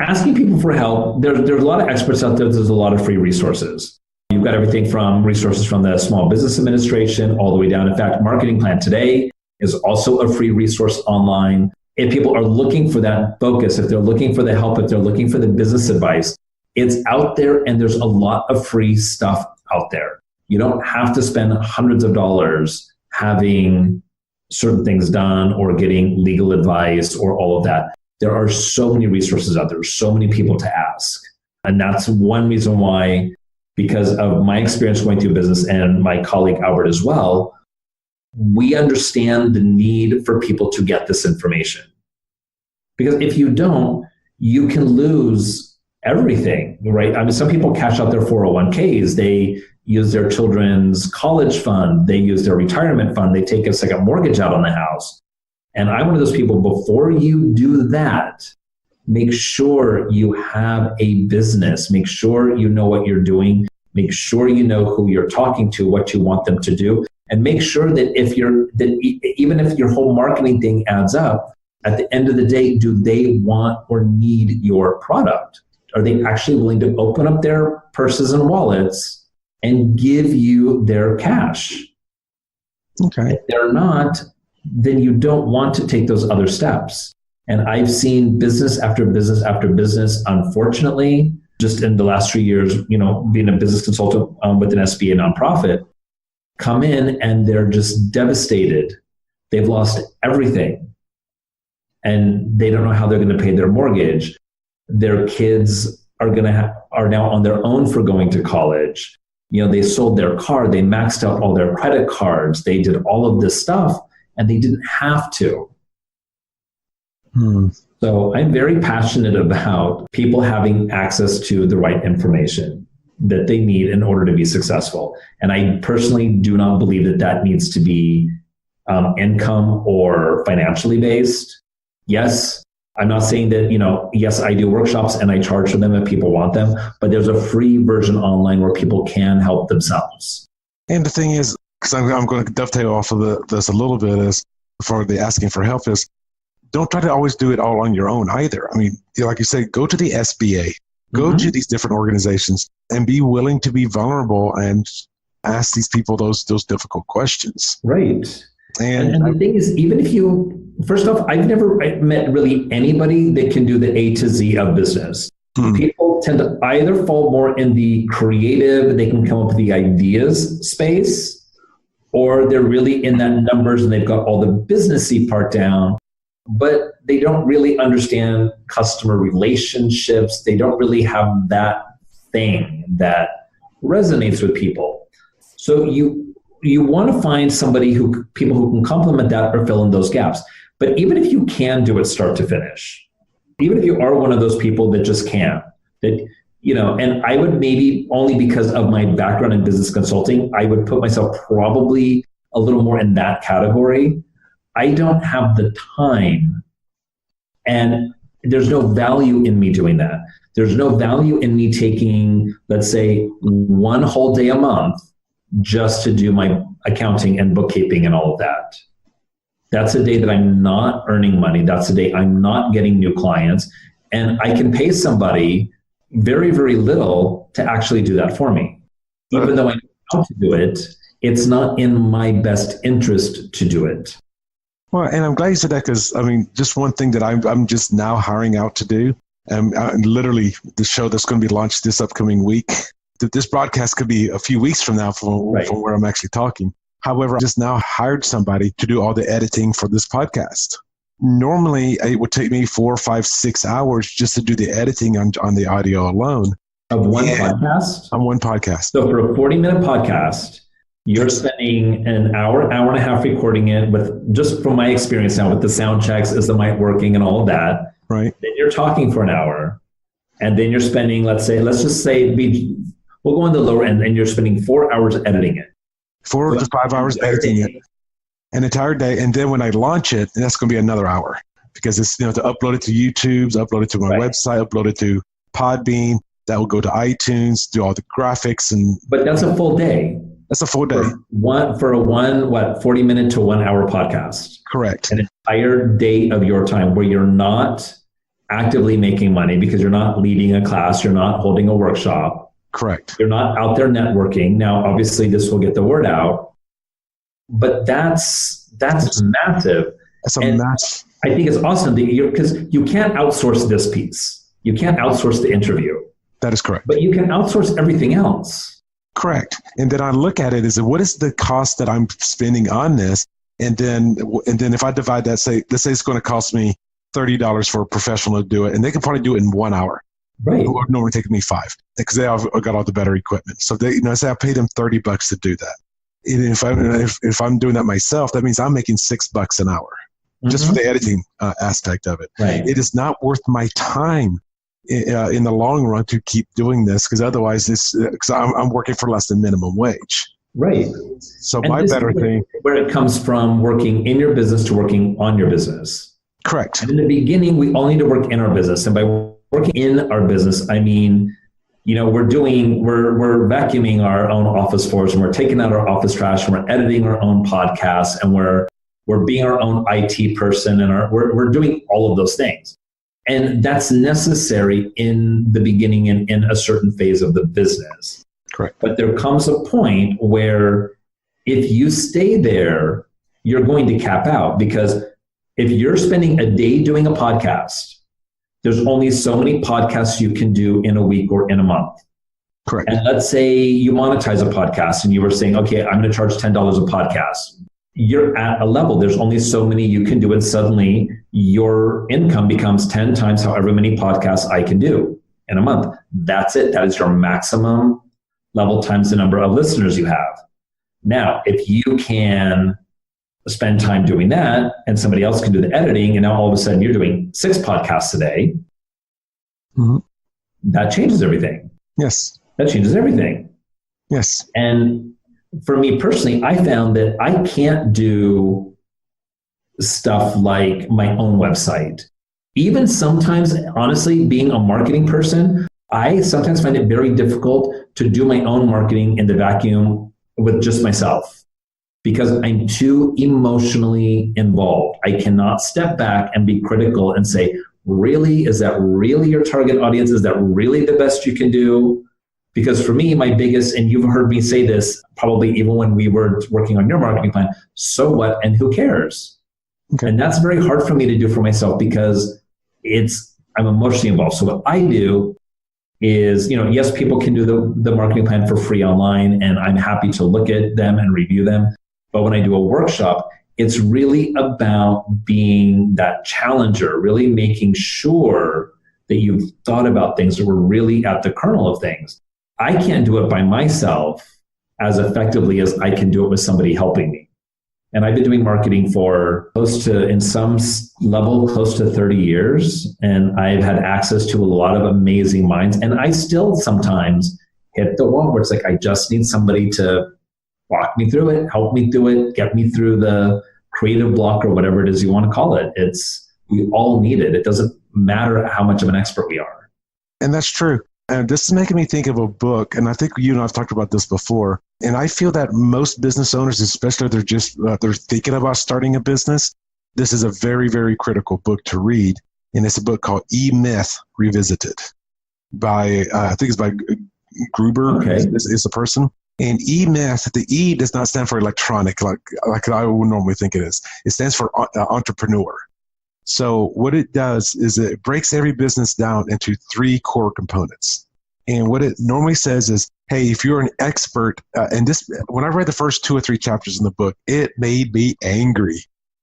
asking people for help. There's a lot of experts out there. There's a lot of free resources. You've got everything from resources from the Small Business Administration all the way down. In fact, Marketingplan Today is also a free resource online. If people are looking for that focus, if they're looking for the help, if they're looking for the business advice, it's out there, and there's a lot of free stuff out there. You don't have to spend hundreds of dollars having certain things done or getting legal advice or all of that. There are so many resources out there, so many people to ask. And that's one reason why, because of my experience going through business and my colleague Albert as well, we understand the need for people to get this information. Because if you don't, you can lose everything, right? I mean, some people cash out their 401ks. They use their children's college fund. They use their retirement fund. They take a second mortgage out on the house. And I'm one of those people, before you do that, make sure you have a business. Make sure you know what you're doing. Make sure you know who you're talking to, what you want them to do. And make sure that even if your whole marketing thing adds up, at the end of the day, do they want or need your product? Are they actually willing to open up their purses and wallets and give you their cash? Okay. If they're not, then you don't want to take those other steps. And I've seen business after business after business, unfortunately, just in the last 3 years, being a business consultant with an SBA nonprofit, come in and they're just devastated. They've lost everything. And they don't know how they're going to pay their mortgage. Their kids are now on their own for going to college. They sold their car. They maxed out all their credit cards. They did all of this stuff, and they didn't have to. So I'm very passionate about people having access to the right information that they need in order to be successful. And I personally do not believe that needs to be income or financially based. Yes, I'm not saying that, yes, I do workshops and I charge for them if people want them, but there's a free version online where people can help themselves. And the thing is, because I'm going to dovetail off of this a little bit, is for the asking for help is, don't try to always do it all on your own either. I mean, like you said, go to the SBA, go to these different organizations, and be willing to be vulnerable and ask these people those difficult questions. Right. And the thing is, even if first off, I've never met really anybody that can do the A to Z of business. People tend to either fall more in the creative, they can come up with the ideas space, or they're really in that numbers and they've got all the businessy part down, but they don't really understand customer relationships. They don't really have that thing that resonates with people. So you want to find people who can complement that or fill in those gaps. But even if you can do it start to finish, even if you are one of those people that just can't, and I would maybe, only because of my background in business consulting, I would put myself probably a little more in that category. I don't have the time, and there's no value in me doing that. There's no value in me taking, let's say, one whole day a month just to do my accounting and bookkeeping and all of that. That's a day that I'm not earning money. That's a day I'm not getting new clients. And I can pay somebody very, very little to actually do that for me. Even though I know how to do it, it's not in my best interest to do it. Well, and I'm glad you said that, because, just one thing that I'm just now hiring out to do, literally the show that's going to be launched this upcoming week, this broadcast could be a few weeks from now from where I'm actually talking. However, I just now hired somebody to do all the editing for this podcast. Normally, it would take me 4, 5, 6 hours just to do the editing on the audio alone. Of one podcast? On one podcast. So for a 40-minute podcast, you're spending an hour and a half recording it with, just from my experience now, with the sound checks, is the mic working and all of that. Right. Then you're talking for an hour. And then you're spending, let's just say, we'll go on the lower end, and you're spending 4 hours editing it. 4 to 5 hours editing it. An entire day. And then when I launch it, that's going to be another hour, because it's, to upload it to YouTube, upload it to my website, upload it to Podbean. that will go to iTunes, do all the graphics. But that's a full day. That's a full day. For a 40-minute to 1 hour podcast. Correct. An entire day of your time where you're not actively making money because you're not leading a class, you're not holding a workshop. Correct. You're not out there networking. Now, obviously, this will get the word out, but that's massive. That's a massive. I think it's awesome because you can't outsource this piece. You can't outsource the interview. That is correct. But you can outsource everything else. Correct. And then I look at it as what is the cost that I'm spending on this? And then if I divide that, let's say it's going to cost me $30 for a professional to do it, and they can probably do it in 1 hour. Right. It would normally take me 5 because they have got all the better equipment. So say I paid them $30 to do that. And if I'm doing that myself, that means I'm making $6 an hour just for the editing aspect of it. Right. It is not worth my time in the long run to keep doing this because otherwise because I'm working for less than minimum wage. Right. So my better thing. Where it comes from working in your business to working on your business. Correct. And in the beginning, we all need to work in our business. And by working in our business, I mean, we're vacuuming our own office floors, and we're taking out our office trash, and we're editing our own podcasts, and we're being our own IT person, and we're doing all of those things. And that's necessary in the beginning and in a certain phase of the business. Correct. But there comes a point where if you stay there, you're going to cap out, because if you're spending a day doing a podcast, there's only so many podcasts you can do in a week or in a month. Correct. And let's say you monetize a podcast and you were saying, okay, I'm going to charge $10 a podcast. You're at a level, there's only so many you can do, and suddenly your income becomes 10 times however many podcasts I can do in a month. That's it. That is your maximum level times the number of listeners you have. Now, if you can spend time doing that and somebody else can do the editing, and now all of a sudden you're doing 6 podcasts a day, that changes everything. Yes. That changes everything. Yes. And for me personally, I found that I can't do stuff like my own website. Even sometimes, honestly, being a marketing person, I sometimes find it very difficult to do my own marketing in the vacuum with just myself, because I'm too emotionally involved. I cannot step back and be critical and say, really, is that really your target audience? Is that really the best you can do? Because for me, my biggest, and you've heard me say this probably even when we were working on your marketing plan, so what and who cares? Okay. And that's very hard for me to do for myself because I'm emotionally involved. So what I do is, yes, people can do the marketing plan for free online, and I'm happy to look at them and review them. But when I do a workshop, it's really about being that challenger, really making sure that you've thought about things that were really at the kernel of things. I can't do it by myself as effectively as I can do it with somebody helping me. And I've been doing marketing for in some level, close to 30 years. And I've had access to a lot of amazing minds. And I still sometimes hit the wall where it's like, I just need somebody to walk me through it, help me through it, get me through the creative block or whatever it is you want to call it. We all need it. It doesn't matter how much of an expert we are. And that's true. And this is making me think of a book, and I think you and I have talked about this before. And I feel that most business owners, especially if they're thinking about starting a business, this is a very, very critical book to read. And it's a book called E-Myth Revisited by, I think it's by Gruber. Okay. Is the person. And E-Myth, the E does not stand for electronic, like I would normally think it is. It stands for entrepreneur. So what it does is it breaks every business down into 3 core components. And what it normally says is, hey, if you're an expert, and this, when I read the first 2 or 3 chapters in the book, it made me angry.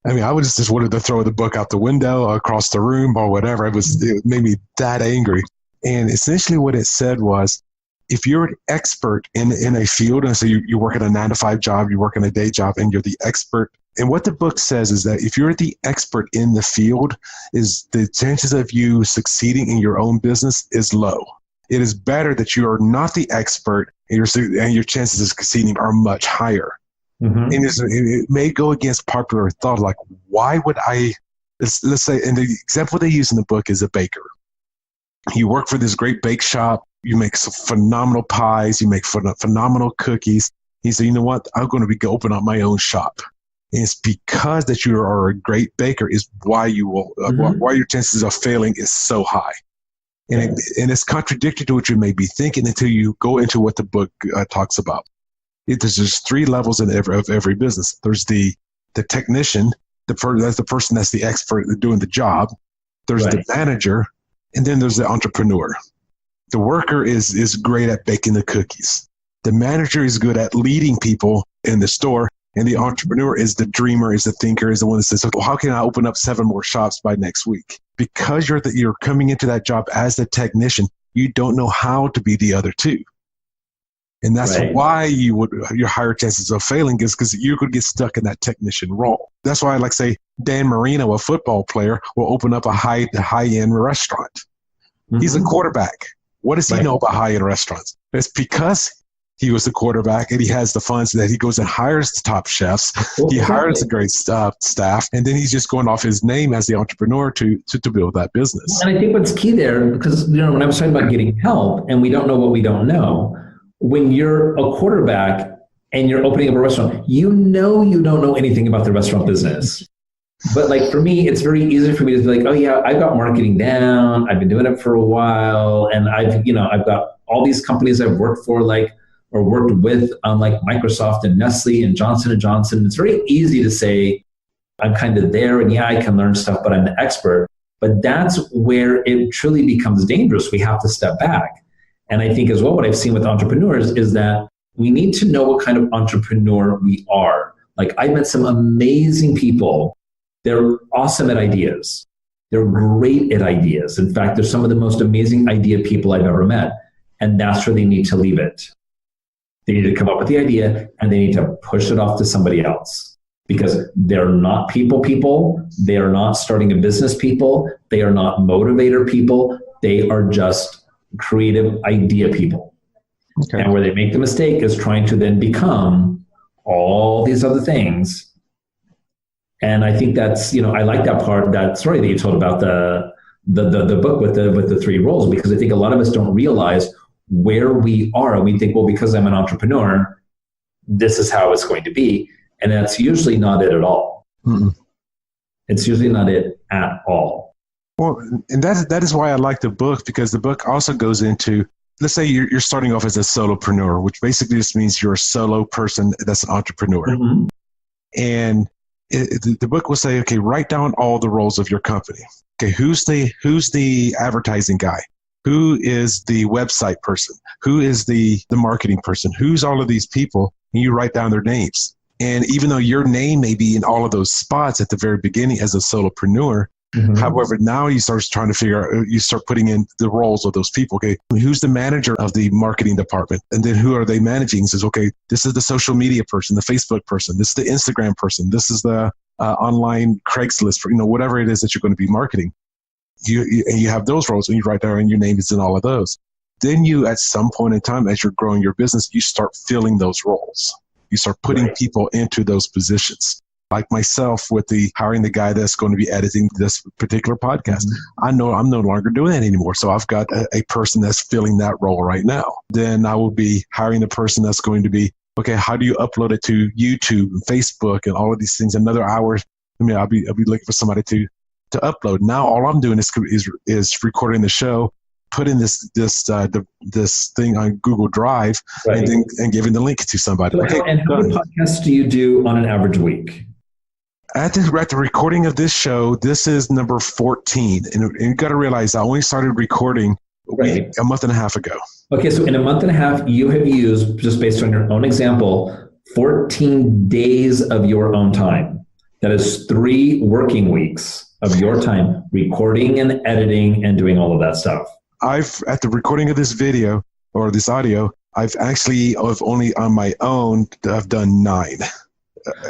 I mean, I was just wanted to throw the book out the window, across the room, or whatever. It made me that angry. And essentially what it said was, if you're an expert in a field, and so you work at a 9-to-5 job, you work in a day job, and you're the expert. And what the book says is that if you're the expert in the field, is the chances of you succeeding in your own business is low. It is better that you are not the expert, and your chances of succeeding are much higher. Mm-hmm. And it may go against popular thought, like, why would let's say, and the example they use in the book is a baker. You work for this great bake shop, You make some phenomenal pies. You make phenomenal cookies. He said, you know what? I'm going to open up my own shop. And it's because that you are a great baker is why you will, why your chances of failing is so high. And, it's contradictory to what you may be thinking until you go into what the book talks about. There's just 3 levels of every business. There's the technician, that's the person that's the expert at doing the job. There's the manager, and then there's the entrepreneur. The worker is great at baking the cookies. The manager is good at leading people in the store. And the entrepreneur is the dreamer, is the thinker, is the one that says, well, how can I open up 7 more shops by next week? Because you're coming into that job as the technician, you don't know how to be the other 2. And that's why your higher chances of failing is because you could get stuck in that technician role. That's why I like say Dan Marino, a football player, will open up a high-end restaurant. He's a quarterback. What does he know about high-end restaurants? It's because he was the quarterback and he has the funds that he goes and hires the top chefs. He hires a great staff, and then he's just going off his name as the entrepreneur to build that business. And I think what's key there, because when I was talking about getting help and we don't know what we don't know, when you're a quarterback and you're opening up a restaurant, you don't know anything about the restaurant business. But like for me, it's very easy for me to be like, oh yeah, I've got marketing down. I've been doing it for a while. And I've got all these companies I've worked for, or worked with like Microsoft and Nestle and Johnson & Johnson. It's very easy to say, I'm kind of there and I can learn stuff, but I'm the expert. But that's where it truly becomes dangerous. We have to step back. And I think as well, what I've seen with entrepreneurs is that we need to know what kind of entrepreneur we are. Like I've met some amazing people. They're awesome at ideas. They're great at ideas. In fact, they're some of the most amazing idea people I've ever met. And that's where they need to leave it. They need to come up with the idea and they need to push it off to somebody else because they're not people. They are not starting a business people. They are not motivator people. They are just creative idea people. Okay. And where they make the mistake is trying to then become all these other things. And I think that's, I like that part, that story that you told about the book with the 3 roles, because I think a lot of us don't realize where we are. And we think, well, because I'm an entrepreneur, this is how it's going to be. And that's usually not it at all. Mm-mm. It's usually not it at all. Well, and that is why I like the book, because the book also goes into, let's say you're starting off as a solopreneur, which basically just means you're a solo person that's an entrepreneur. Mm-hmm. And the book will say, okay, write down all the roles of your company. Okay, who's the advertising guy? Who is the website person? Who is the marketing person? Who's all of these people? And you write down their names. And even though your name may be in all of those spots at the very beginning as a solopreneur, mm-hmm. However, now you start trying to figure out, you start putting in the roles of those people. Okay, who's the manager of the marketing department? And then who are they managing? He says, okay, this is the social media person, the Facebook person. This is the Instagram person. This is the online Craigslist, whatever it is that you're going to be marketing. You have those roles and you write down your name is in all of those. Then you, at some point in time, as you're growing your business, you start filling those roles. You start putting people into those positions. Like myself with hiring the guy that's going to be editing this particular podcast. Mm-hmm. I know I'm no longer doing that anymore. So I've got a person that's filling that role right now. Then I will be hiring the person that's going to be, okay, how do you upload it to YouTube and Facebook and all of these things? Another hour. I'll be looking for somebody to upload. Now all I'm doing is recording the show, putting this thing on Google Drive, right. and giving the link to somebody. So, and how many podcasts do you do on an average week? At the recording of this show, this is number 14. And you got to realize I only started recording a month and a half ago. Okay, so in a month and a half, you have used, just based on your own example, 14 days of your own time. That is 3 working weeks of your time recording and editing and doing all of that stuff. At the recording of this video or this audio, I've only on my own, I've done 9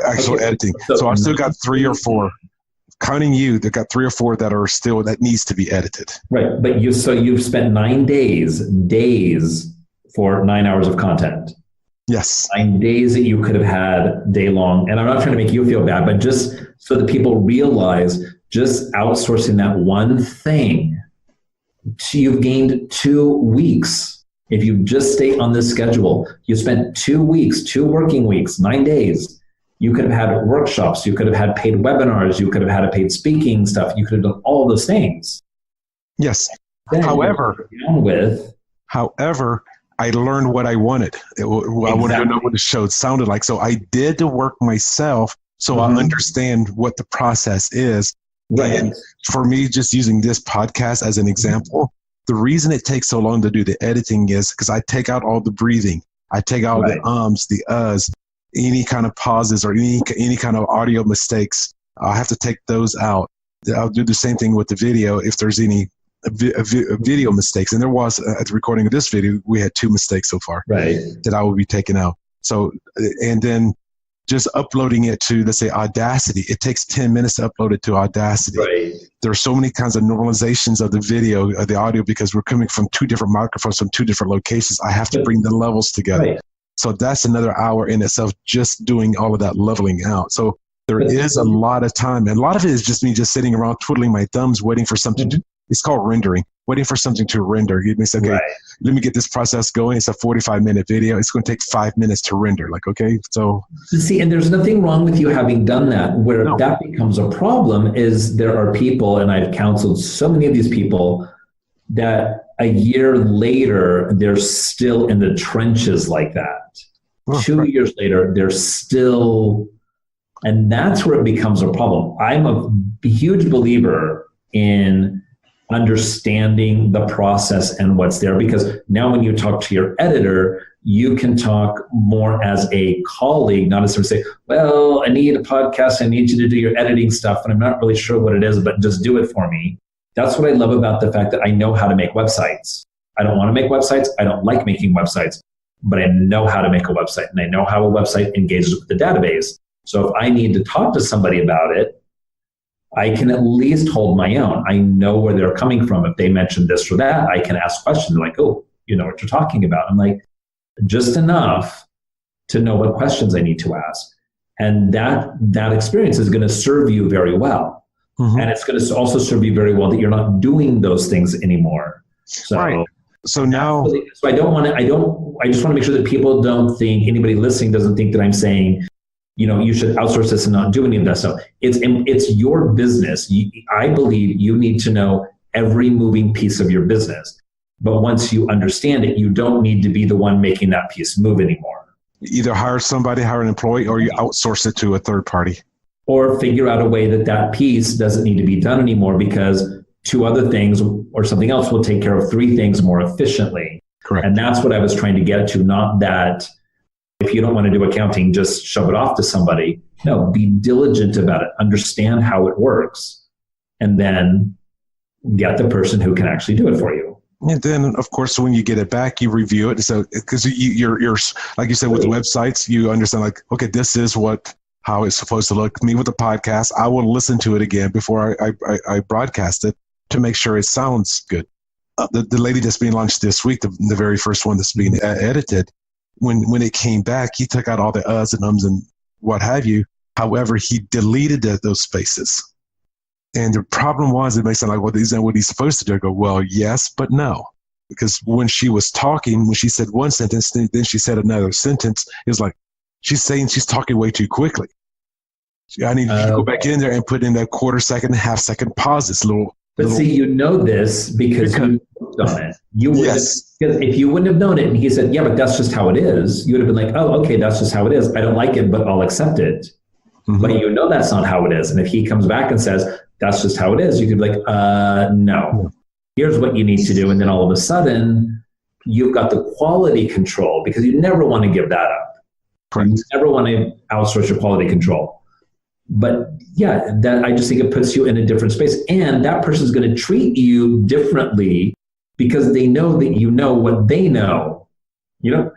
actual editing. So I've still got 3 or 4, counting you, they've got 3 or 4 that needs to be edited. Right. But you've spent 9 days for 9 hours of content. Yes. 9 days that you could have had day long. And I'm not trying to make you feel bad, but just so that people realize, just outsourcing that one thing, you've gained 2 weeks If you just stay on this schedule, you spent 2 weeks, 2 working weeks, 9 days. You could have had workshops. You could have had paid webinars. You could have had a paid speaking stuff. You could have done all those things. Yes. Then However, I learned what I wanted. I wanted to know what the show sounded like. So I did the work myself so I understand what the process is. Right. And for me, just using this podcast as an example, the reason it takes so long to do the editing is because I take out all the breathing. I take out the ums, the uhs, any kind of pauses or any kind of audio mistakes. I have to take those out. I'll do the same thing with the video if there's any video mistakes. And there was, at the recording of this video, we had 2 mistakes so far that I will be taking out. So, and then just uploading it to, let's say, Audacity. It takes 10 minutes to upload it to Audacity. Right. There are so many kinds of normalizations of the video, of the audio, because we're coming from 2 different microphones from 2 different locations. I have to bring the levels together. Right. So that's another hour in itself, just doing all of that leveling out. So there is a lot of time. And a lot of it is just me just sitting around twiddling my thumbs, waiting for something to, it's called rendering, waiting for something to render. You may say, okay, let me get this process going. It's a 45-minute video. It's going to take 5 minutes to render. Like, okay, so. See, and there's nothing wrong with you having done that. Where that becomes a problem is there are people, and I've counseled so many of these people, that a year later, they're still in the trenches like that. 2 years later, they're still, and that's where it becomes a problem. I'm a huge believer in understanding the process and what's there, because now when you talk to your editor, you can talk more as a colleague, not as sort of say, well, I need a podcast, I need you to do your editing stuff, and I'm not really sure what it is, but just do it for me. That's what I love about the fact that I know how to make websites. I don't want to make websites. I don't like making websites, but I know how to make a website, and I know how a website engages with the database. So if I need to talk to somebody about it, I can at least hold my own. I know where they're coming from. If they mention this or that, I can ask questions. They're like, oh, you know what you're talking about. I'm like, just enough to know what questions I need to ask. And that experience is going to serve you very well. Mm-hmm. And it's going to also serve you very well that you're not doing those things anymore. So, so now, so I just want to make sure that people don't think, anybody listening doesn't think that I'm saying, you know, you should outsource this and not do any of that stuff. It's your business. I believe you need to know every moving piece of your business. But once you understand it, you don't need to be the one making that piece move anymore. Either hire somebody, hire an employee, or you outsource it to a third party. Or figure out a way that piece doesn't need to be done anymore because 2 other things or something else will take care of 3 things more efficiently. Correct. And that's what I was trying to get to, not that if you don't want to do accounting, just shove it off to somebody. No, be diligent about it. Understand how it works. And then get the person who can actually do it for you. And then, of course, when you get it back, you review it. So, because you're like you said with the websites, you understand like, okay, this is how it's supposed to look. Me with the podcast, I will listen to it again before I broadcast it to make sure it sounds good. The lady that's being launched this week, the very first one that's being edited, when it came back, he took out all the uhs and ums and what have you. However, he deleted those spaces. And the problem was, it may sound like, well, isn't what he's supposed to do? I go, well, yes, but no. Because when she was talking, when she said one sentence, then she said another sentence, it was like, she's saying she's talking way too quickly. I need to go back in there and put in that quarter-second, half-second pauses. See, you know this because you worked on it. You would if you wouldn't have known it, and he said, yeah, but that's just how it is, you would have been like, oh, okay, that's just how it is. I don't like it, but I'll accept it. Mm-hmm. But you know that's not how it is. And if he comes back and says, that's just how it is, you could be like, no. Here's what you need to do. And then all of a sudden, you've got the quality control, because you never want to give that up. Correct. You never want to outsource your quality control. But yeah, that I just think it puts you in a different space. And that person's going to treat you differently because they know that you know what they know. You know?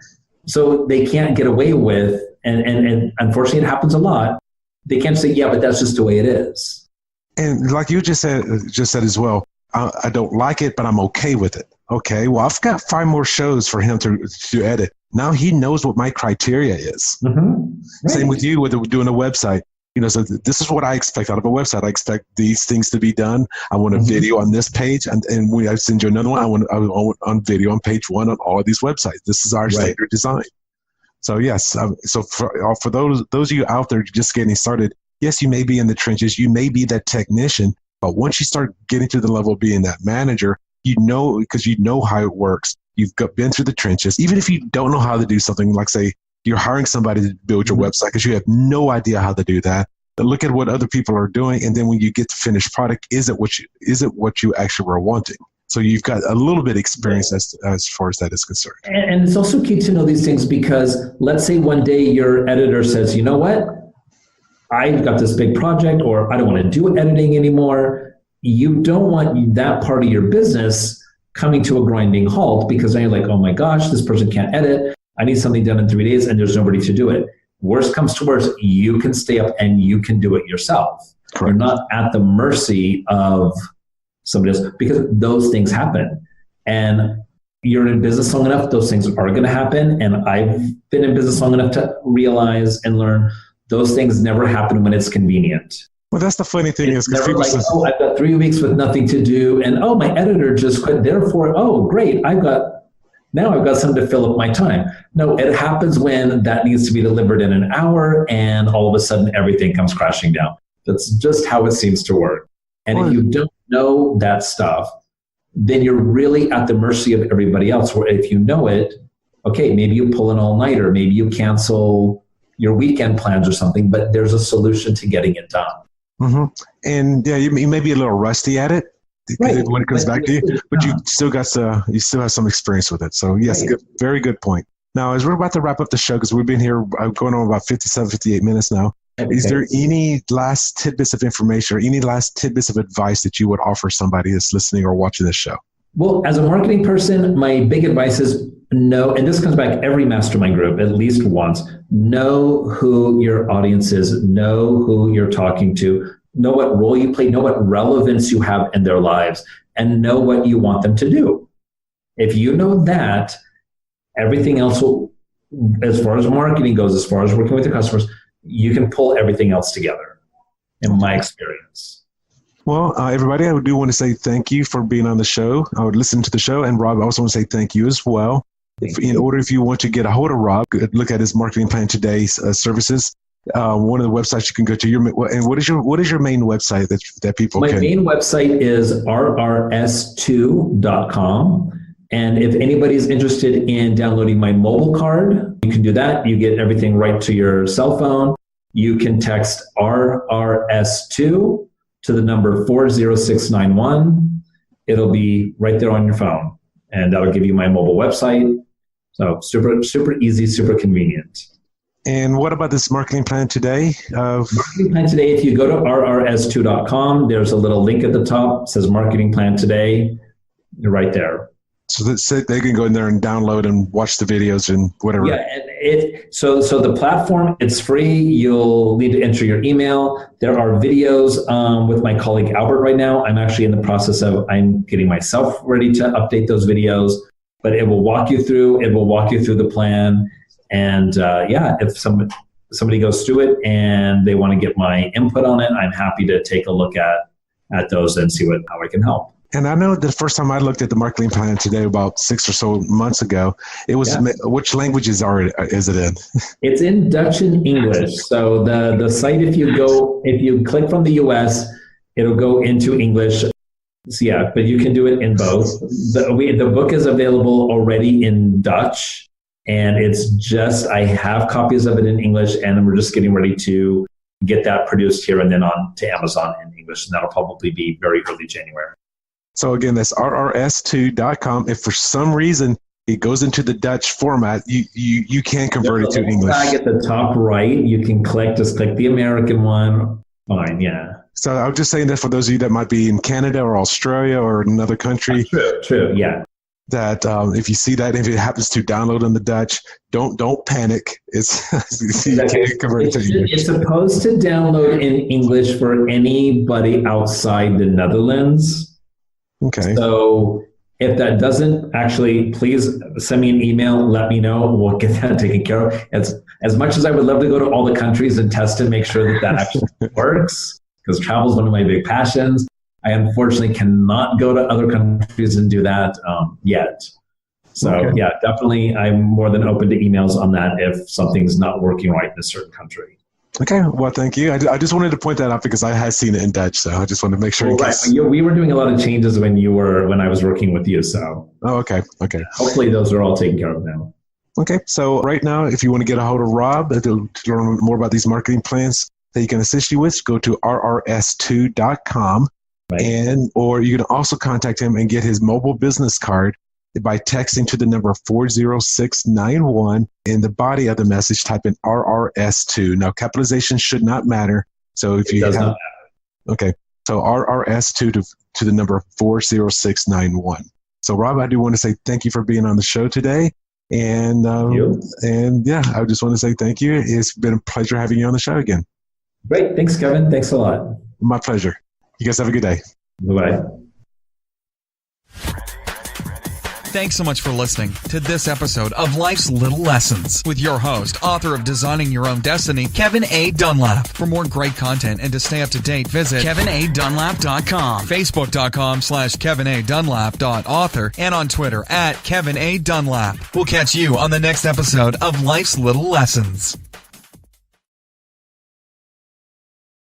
So they can't get away with, and unfortunately it happens a lot, they can't say, yeah, but that's just the way it is. And like you just said as well, I don't like it, but I'm okay with it. Okay, well, I've got 5 more shows for him to edit. Now he knows what my criteria is. Mm-hmm. Right. Same with you with doing a website. So this is what I expect out of a website. I expect these things to be done. I want a video on this page, and when I send you another one, I want on video on page 1 on all of these websites. This is our standard design. So yes, so for those of you out there just getting started, yes, you may be in the trenches, you may be that technician, but once you start getting to the level of being that manager, because you know how it works. You've been through the trenches. Even if you don't know how to do something, like say you're hiring somebody to build your website because you have no idea how to do that. But look at what other people are doing, and then when you get the finished product, is it what you actually were wanting? So you've got a little bit of experience as far as that is concerned. And it's also key to know these things because let's say one day your editor says, you know what, I've got this big project, or I don't want to do editing anymore. You don't want that part of your business coming to a grinding halt because then you're like, oh my gosh, this person can't edit. I need something done in 3 days and there's nobody to do it. Worst comes to worst, you can stay up and you can do it yourself. Correct. You're not at the mercy of somebody else because those things happen. And you're in business long enough, those things are going to happen. And I've been in business long enough to realize and learn those things never happen when it's convenient. Well, that's the funny thing it's never like, I've got 3 weeks with nothing to do, and my editor just quit. Therefore, great, I've got something to fill up my time. No, it happens when that needs to be delivered in an hour, and all of a sudden everything comes crashing down. That's just how it seems to work. And if you don't know that stuff, then you're really at the mercy of everybody else. Where if you know it, okay, maybe you pull an all-nighter, maybe you cancel your weekend plans or something, but there's a solution to getting it done. Mm-hmm. And yeah, you may be a little rusty at it when it comes back to you, but you still have some experience with it. So yes, very good point. Now, as we're about to wrap up the show, because we've been here going on about 57, 58 minutes now, is there any last tidbits of information or any last tidbits of advice that you would offer somebody that's listening or watching this show? Well, as a marketing person, my big advice is know, and this comes back every mastermind group at least once, know who your audience is, know who you're talking to, know what role you play, know what relevance you have in their lives, and know what you want them to do. If you know that, everything else will, as far as marketing goes, as far as working with the customers, you can pull everything else together, in my experience. Well, everybody, I do want to say thank you for being on the show. I would listen to the show. And Robb, I also want to say thank you as well. If you want to get a hold of Robb, look at his Marketingplan Today services. One of the websites you can go to. And what is your main website that people can? My main website is RRS2.com. And if anybody's interested in downloading my mobile card, you can do that. You get everything right to your cell phone. You can text RRS2 to the number 40691. It'll be right there on your phone. And that'll give you my mobile website. So super, super easy, super convenient. And what about this Marketingplan Today? Marketingplan Today, if you go to RRS2.com, there's a little link at the top. It says Marketingplan Today. You're right there. So they can go in there and download and watch the videos and whatever. Yeah, so the platform, it's free. You'll need to enter your email. There are videos with my colleague Albert right now. I'm actually in the process I'm getting myself ready to update those videos, but it will walk you through the plan. And if somebody goes through it and they want to get my input on it, I'm happy to take a look at those and see how I can help. And I know the first time I looked at the Marketingplan Today about 6 or so months ago, it was which languages is it in? It's in Dutch and English. So the site, if you click from the US, it'll go into English. So yeah, but you can do it in both. The book is available already in Dutch, and I have copies of it in English, and we're just getting ready to get that produced here and then on to Amazon in English, and that'll probably be very early January. So again, that's RRS2.com. If for some reason it goes into the Dutch format, you can convert it to English. Flag at the top right, you can just click the American one. Fine, yeah. So I was just saying that for those of you that might be in Canada or Australia or another country. True, yeah. That if you see that, if it happens to download in the Dutch, don't panic. You can't convert it to English. It's supposed to download in English for anybody outside the Netherlands. Okay. So If that doesn't, actually, please send me an email. Let me know. We'll get that taken care of. As much as I would love to go to all the countries and test and make sure that actually works, because travel is one of my big passions, I unfortunately cannot go to other countries and do that yet. So yeah, definitely, I'm more than open to emails on that if something's not working right in a certain country. Okay, well, thank you. I just wanted to point that out because I had seen it in Dutch, so I just wanted to make sure. Right. We were doing a lot of changes when I was working with you. So. Oh, okay. Hopefully those are all taken care of now. Okay, so right now, if you want to get a hold of Robb to learn more about these marketing plans that he can assist you with, go to RRS2.com, right. Or you can also contact him and get his mobile business card by texting to the number 40691. In the body of the message, type in RRS2. Now, capitalization should not matter. So if you have, okay, so RRS2 to the number 40691. So Robb, I do want to say thank you for being on the show today. And yeah, I just want to say thank you. It's been a pleasure having you on the show again. Great. Thanks, Kevin. Thanks a lot. My pleasure. You guys have a good day. Bye-bye. Thanks so much for listening to this episode of Life's Little Lessons with your host, author of Designing Your Own Destiny, Kevin A. Dunlap. For more great content and to stay up to date, visit kevinadunlap.com, facebook.com/kevinadunlap.author, and on Twitter @KevinADunlap. We'll catch you on the next episode of Life's Little Lessons.